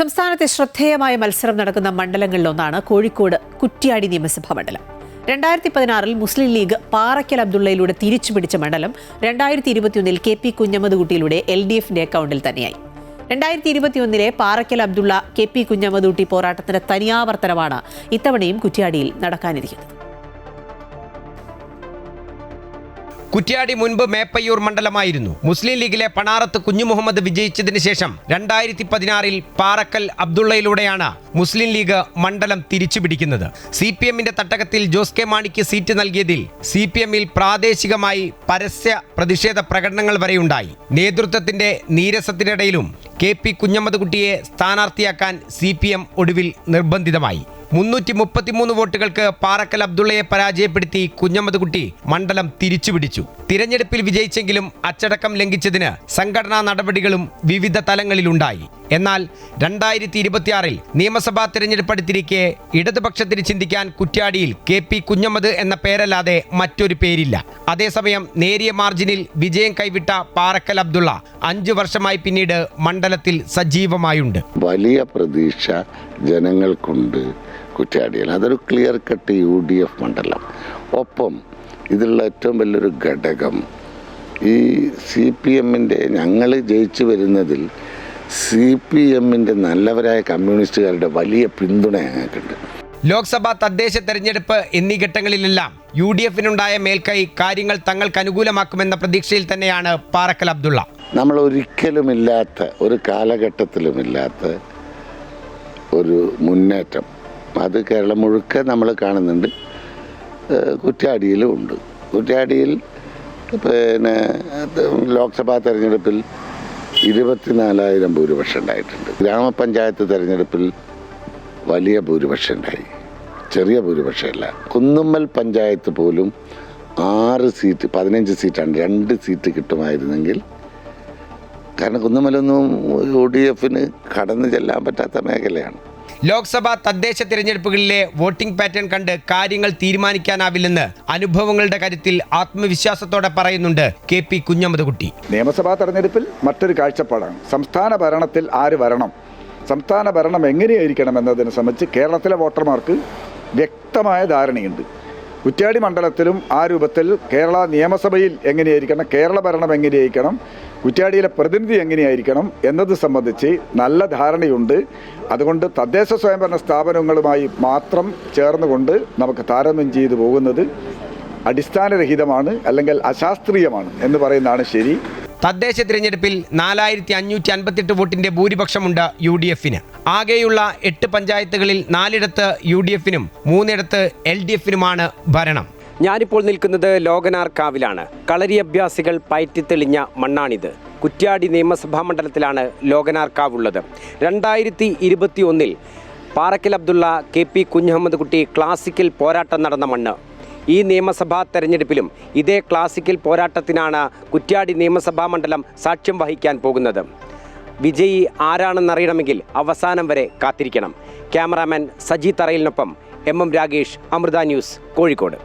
സംസ്ഥാനത്തെ ശ്രദ്ധേയമായ മത്സരം നടക്കുന്ന മണ്ഡലങ്ങളിലൊന്നാണ് കോഴിക്കോട് കുറ്റ്യാടി നിയമസഭാ മണ്ഡലം. 2016 മുസ്ലിം ലീഗ് പാറയ്ക്കൽ അബ്ദുള്ളയിലൂടെ തിരിച്ചുപിടിച്ച മണ്ഡലം 2021 KP കുഞ്ഞമ്മദ്കുട്ടിയിലൂടെ LDFന്റെ അക്കൗണ്ടിൽ തന്നെയായി. 2021 പാറയ്ക്കൽ അബ്ദുള്ള KP കുഞ്ഞമ്മദ്കുട്ടി പോരാട്ടത്തിന്റെ തനിയാവർത്തനമാണ് ഇത്തവണയും കുറ്റ്യാടിയിൽ നടക്കാനിരിക്കുന്നത്. കുറ്റ്യാടി മുൻപ് മേപ്പയ്യൂർ മണ്ഡലമായിരുന്നു. മുസ്ലിം ലീഗിലെ പണാറത്ത് കുഞ്ഞുമുഹമ്മദ് വിജയിച്ചതിന് ശേഷം 2016 പാറക്കൽ അബ്ദുള്ളയിലൂടെയാണ് മുസ്ലിം ലീഗ് മണ്ഡലം തിരിച്ചുപിടിക്കുന്നത്. CPMന്റെ തട്ടകത്തിൽ ജോസ് കെ മാണിക്ക് സീറ്റ് നൽകിയതിൽ CPMൽ പ്രാദേശികമായി പരസ്യ പ്രതിഷേധ പ്രകടനങ്ങൾ വരെയുണ്ടായി. നേതൃത്വത്തിന്റെ നീരസത്തിനിടയിലും KP കുഞ്ഞമ്മദ്കുട്ടിയെ സ്ഥാനാർത്ഥിയാക്കാൻ CPM ഒടുവിൽ നിർബന്ധിതമായി. 333 വോട്ടുകൾക്ക് പാറക്കൽ അബ്ദുള്ളയെ പരാജയപ്പെടുത്തി കുഞ്ഞമ്മദ്കുട്ടി മണ്ഡലം തിരിച്ചുപിടിച്ചു. തിരഞ്ഞെടുപ്പിൽ വിജയിച്ചെങ്കിലും അച്ചടക്കം ലംഘിച്ചതിന് സംഘടനാ നടപടികളും വിവിധ തലങ്ങളിലുണ്ടായി. എന്നാൽ 2026 നിയമസഭാ തിരഞ്ഞെടുപ്പ് അടുത്തിരിക്കെ ഇടതുപക്ഷത്തിന് ചിന്തിക്കാൻ കുറ്റ്യാടിയിൽ KP കുഞ്ഞമ്മദ് എന്ന പേരല്ലാതെ മറ്റൊരു പേരില്ല. അതേസമയം നേരിയ മാർജിനിൽ വിജയം കൈവിട്ട പാറക്കൽ അബ്ദുള്ള 5 വർഷമായി പിന്നീട് മണ്ഡലത്തിൽ സജീവമായുണ്ട്. വലിയ പ്രതീക്ഷ ജനങ്ങൾക്കുണ്ട് കുറ്റ്യാടിയിൽ. അതൊരു ക്ലിയർ കട്ട് UDF മണ്ഡലം. ഒപ്പം ഇതിലുള്ള ഏറ്റവും വലിയൊരു ഘടകം ഈ CPMന്റെ ഞങ്ങൾ ജയിച്ചു വരുന്നതിൽ CPMന്റെ നല്ലവരായ കമ്മ്യൂണിസ്റ്റുകാരുടെ വലിയ പിന്തുണ ഞങ്ങൾക്കുണ്ട്. ലോക്സഭാ തദ്ദേശ തെരഞ്ഞെടുപ്പ് എന്നീ ഘട്ടങ്ങളിലെല്ലാം UDFനുണ്ടായ മേൽക്കൈ കാര്യങ്ങൾ തങ്ങൾക്ക് അനുകൂലമാക്കുമെന്ന പ്രതീക്ഷയിൽ തന്നെയാണ് പാറക്കൽ അബ്ദുള്ള. നമ്മൾ ഒരിക്കലുമില്ലാത്ത ഒരു കാലഘട്ടത്തിലുമില്ലാത്ത ഒരു മുന്നേറ്റം അത് കേരളം മുഴുക്കെ നമ്മൾ കാണുന്നുണ്ട്. കുറ്റ്യാടിയിലും ഉണ്ട്. കുറ്റ്യാടിയിൽ പിന്നെ ലോക്സഭാ തെരഞ്ഞെടുപ്പിൽ 24,000 ഭൂരിപക്ഷം ഉണ്ടായിട്ടുണ്ട്. ഗ്രാമപഞ്ചായത്ത് തെരഞ്ഞെടുപ്പിൽ വലിയ ഭൂരിപക്ഷം ഉണ്ടായി, ചെറിയ ഭൂരിപക്ഷമല്ല. കുന്നുമ്മൽ പഞ്ചായത്ത് പോലും 6 സീറ്റ് 15 സീറ്റാണ്, 2 സീറ്റ് കിട്ടുമായിരുന്നെങ്കിൽ. കാരണം കുന്നുമ്മലൊന്നും UDFന് കടന്നു ചെല്ലാൻ പറ്റാത്ത മേഖലയാണ്. ലോക്സഭാ തദ്ദേശ തിരഞ്ഞെടുപ്പുകളിലെ വോട്ടിംഗ് പാറ്റേൺ കണ്ട് കാര്യങ്ങൾ തീരുമാനിക്കാനാവില്ലെന്ന് അനുഭവങ്ങളുടെ കാര്യത്തിൽ ആത്മവിശ്വാസത്തോടെ പറയുന്നുണ്ട് KP കുഞ്ഞമ്മദ്കുട്ടി. നിയമസഭാ തെരഞ്ഞെടുപ്പിൽ മറ്റൊരു കാഴ്ചപ്പാടാണ്. സംസ്ഥാന ഭരണത്തിൽ ആര് വരണം, സംസ്ഥാന ഭരണം എങ്ങനെയായിരിക്കണം എന്നതിനെ സംബന്ധിച്ച് കേരളത്തിലെ വോട്ടർമാർക്ക് വ്യക്തമായ ധാരണയുണ്ട്. കുറ്റ്യാടി മണ്ഡലത്തിലും ആ രൂപത്തിൽ കേരള നിയമസഭയിൽ എങ്ങനെയായിരിക്കണം, കേരള ഭരണം എങ്ങനെയായിരിക്കണം, കുറ്റ്യാടിയിലെ പ്രതിനിധി എങ്ങനെയായിരിക്കണം എന്നത് സംബന്ധിച്ച് നല്ല ധാരണയുണ്ട്. അതുകൊണ്ട് തദ്ദേശ സ്വയംഭരണ സ്ഥാപനങ്ങളുമായി മാത്രം ചേർന്നുകൊണ്ട് നമുക്ക് താരതമ്യം ചെയ്തു പോകുന്നത് അടിസ്ഥാനരഹിതമാണ്, അല്ലെങ്കിൽ അശാസ്ത്രീയമാണ് എന്ന് പറയുന്നതാണ് ശരി. തദ്ദേശ തിരഞ്ഞെടുപ്പിൽ 4558 വോട്ടിന്റെ ഭൂരിപക്ഷമുണ്ട് UDFന്. ആകെയുള്ള 8 പഞ്ചായത്തുകളിൽ 4ഇടത്ത് UDFനും 3ഇടത്ത് LDFനുമാണ് ഭരണം. ഞാനിപ്പോൾ നിൽക്കുന്നത് ലോകനാർക്കാവിലാണ്. കളരി അഭ്യാസികൾ പയറ്റിത്തെളിഞ്ഞ മണ്ണാണിത്. കുറ്റ്യാടി നിയമസഭാ മണ്ഡലത്തിലാണ് ലോകനാർക്കാവുള്ളത്. 2021 പാറക്കൽ അബ്ദുള്ള KP കുഞ്ഞമ്മദ്കുട്ടി ക്ലാസിക്കൽ പോരാട്ടം നടന്ന മണ്ണ്. ഈ നിയമസഭാ തെരഞ്ഞെടുപ്പിലും ഇതേ ക്ലാസിക്കൽ പോരാട്ടത്തിനാണ് കുറ്റ്യാടി നിയമസഭാ മണ്ഡലം സാക്ഷ്യം വഹിക്കാൻ പോകുന്നത്. വിജയി ആരാണെന്നറിയണമെങ്കിൽ അവസാനം വരെ കാത്തിരിക്കണം. ക്യാമറാമാൻ സജി തറയിലിനൊപ്പം MM രാഗേഷ്, അമൃത ന്യൂസ്, കോഴിക്കോട്.